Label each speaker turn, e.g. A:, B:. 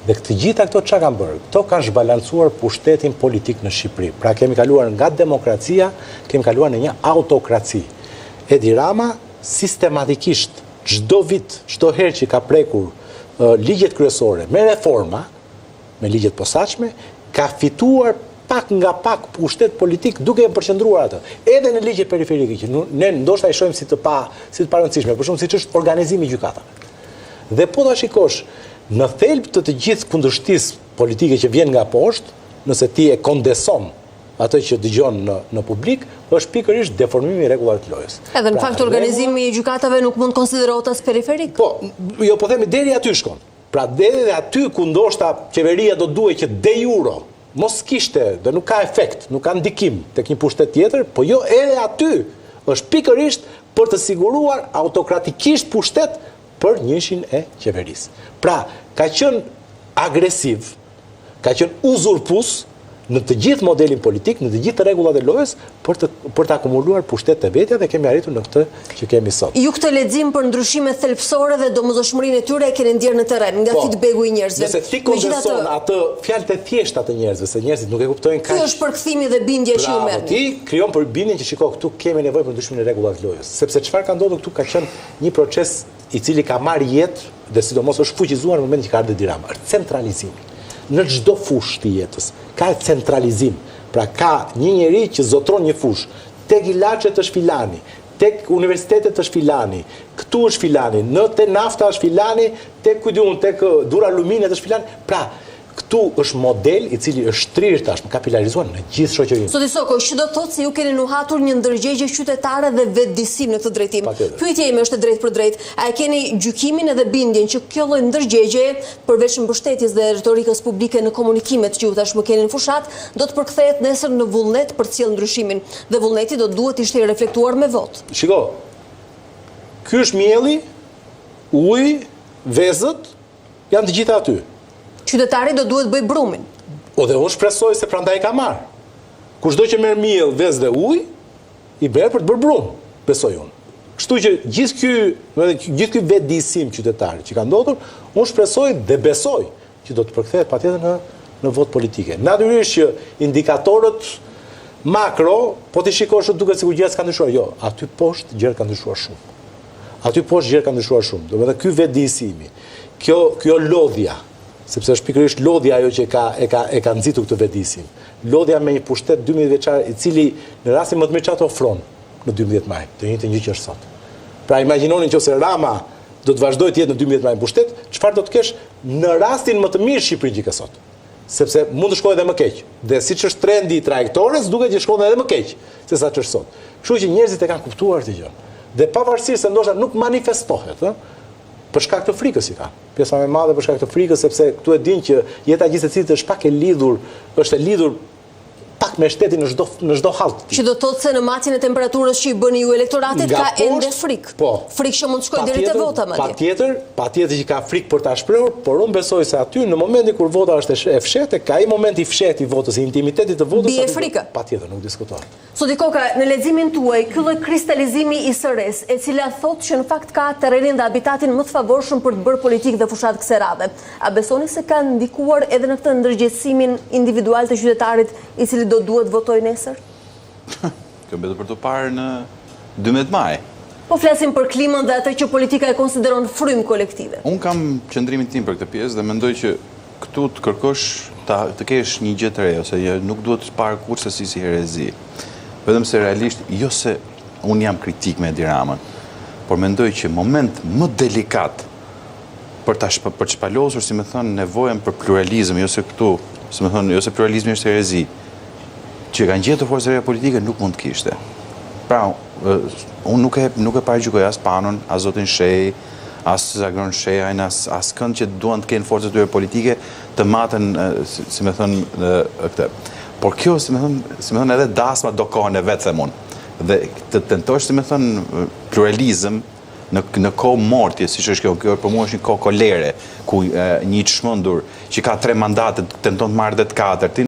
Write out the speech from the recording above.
A: Dhe këtë gjitha këto çka kanë bërë? Këto kanë zhbalancuar pushtetin politik në Shqipëri. Pra kemi kaluar nga demokracia, kemi kaluar në një autokraci. Edi Rama sistematikisht çdo vit, çdo herë që ka prekur ligjet kryesore me reforma, me ligjet posaçme, ka fituar pak nga pak pushtet politik duke e përqendruar atë. Edhe në ligjet periferike që ne ndoshta i shohim si të parëndësishme, për shembull siç është organizimi i gjykatave. Dhe po ta shikosh në thelb të gjithë kundërshtisë politike që vjen nga poshtë, nëse ti e kondeson atë që dëgjon në publik, është pikërisht deformimi i rregullave të lojës.
B: Edhe në fakt organizimi i gjykatave nuk mund konsiderohet as periferik.
A: Po, jo po themi deri aty shkon. Pra deri aty ku ndoshta qeveria do duhet që de jure mos kishte dhe nuk ka efekt, nuk ka ndikim tek një pushtet tjetër, po jo edhe aty është pikërisht për të siguruar autokratikisht pushtet për njëshin e qeverisë. Pra, ka qenë agresiv, ka qenë uzurpus në të gjithë modelin politik, në të gjithë rregullat e lojës për të akumuluar pushtet të vetja dhe kemi arritur në këtë që kemi sot.
B: Ju këtë lexim për ndryshime thelbësore dhe domosdoshmërinë e tyre e keni ndjerë në terren nga feedbacku i njerëzve.
A: Nëse ti kondenson atë fjalët e thjeshta të njerëzve, se njerëzit nuk e kuptojnë kaq.
B: Ky është përkthimi dhe bindja që ju merrni.
A: Ti krijon përbindjen që shiko këtu kemi nevojë për ndryshimin e rregullave të lojës, sepse çfarë ka ndodhur këtu ka qenë një proces i cili ka marrë jetë dhe sidomos është fuqizuar në momentin që ka ardhur Edi Rama, është centralizimi. Në çdo fushë të jetës ka centralizim. Pra ka një njeri që zotron një fushë. Tek ilaçet është filani, tek universitetet është filani, këtu është filani, te nafta është filani, tek dura aluminet është filani. Pra, këtu është model i cili është shtrirë tashmë, kapilarizuar në gjithë shoqërinë.
B: Zoti Soko, që do thotë se ju keni nuhatur një ndërgjegje qytetare dhe vetëdijsim në këtë drejtim. Pyetja ime është e drejtë për drejtë. A e keni gjykimin edhe bindjen që kjo lloj ndërgjegje, përveç mbështetjes dhe retorikës publike në komunikimet që ju tashmë keni në fushat, do të përkthehet nesër në vullnet për të sjellë ndryshimin dhe vullneti do duhet të ishte i reflektuar me votë.
A: Shiko, ky është mielli, uji, vezët, janë të gjitha aty.
B: Qytetari do duhet bëj brumin.
A: O dhe unë shpresoj se prandaj ka marrë. Kushdo që merr miell, vezë dhe ujë, i bërë për të bërë brum, besoj unë. Kështu që gjithë ky vetëdijsim qytetari që ka ndodhur, unë shpresoj dhe besoj që do të përkthehet patjetër në votë politike. Natyrisht që indikatorët makro, po ti shikosh duket sikur gjërat kanë ndryshuar. Jo, aty poshtë gjërat kanë ndryshuar shumë. Aty poshtë gjërat kanë ndryshuar shumë. Domethënë ky vetëdijsimi, kjo lodhja, sepse është pikërisht lodhja ajo që e ka nxitur këtë vetëdijsim. Lodhja me një pushtet 12 vjeçar i cili në rastin më të mirë çfarë ofron në 12 maj, të njëjtën gjë që është sot. Pra imagjinoni nëse Rama do të vazhdojë të jetë në 12 maj në pushtet, çfarë do të kesh në rastin më të mirë Shqipëri që ka sot. Sepse mund të shkojë edhe më keq. Dhe siç është trendi i trajektores, duket që shkon edhe më keq se sa ç'është sot. Kështu që njerëzit e kanë kuptuar këtë gjë. Dhe pavarësisht se ndoshta nuk manifestohet, për shkak të frikës i ka. Pjesa më e madhe për shkak të frikës, sepse këtu e din që jeta gjithë secilit është pak e lidhur pak me shtetin në çdo hall.
B: Që do të thotë se në matjen e temperaturës që i bëni ju elektoratit ka ende frikë.
A: Po.
B: Frikë që mund të shkojë deri te vota madje.
A: Patjetër që ka frikë për ta shprehur, por unë besoj se aty në momentin kur vota është e fshehtë, ka ai momenti i fshehtë i votës, i intimitetit të votës.
B: Bie frika.
A: Patjetër, nuk diskutohet.
B: Zoti Koka, në leximin tuaj, ky lloj kristalizimi i SR-s, e cila thotë që në fakt ka terrenin dhe habitatin më të favorshëm për të bërë politikë dhe fushat kësaj radhe. A besoni se ka ndikuar edhe në këtë ndërgjegjësimin individual të qytetarit i cili do duhet votoj nesër?
C: Kjo mbetet për të parë në 12 maj.
B: Po flasim për klimën dhe atë që politika e konsideron frymë kolektive.
C: Unë kam qëndrimin tim për këtë pjesë dhe mendoj që këtu të kërkosh të kesh një gjë të re, ose nuk duhet të parë kurse si herezi. Vetëm se realisht, jo se unë jam kritik me Edi Ramën, por mendoj që moment më delikat për të shpalosur, si me thënë, nevojën për pluralizëm, jo se këtu, si me thënë, jo se pluralizmi është herezi, që kanë gjetur forcë reja politike nuk mund të kishte. Pra, unë nuk e paragjykoj as Panon, as zotin Shej, as Zagron Shejajn, as kënd që duan të kenë forcët tyre politike të matën, si me thënë, këtë. Por kjo, si me thënë, edhe dasma do kohën e vetë, them unë. Dhe të tentosh, si me thënë, pluralizëm në kohë mortje, si që është kjo për mua është një kohë kolere, ku një çmendur që ka 3 mandate tenton të marrë dhe të 4,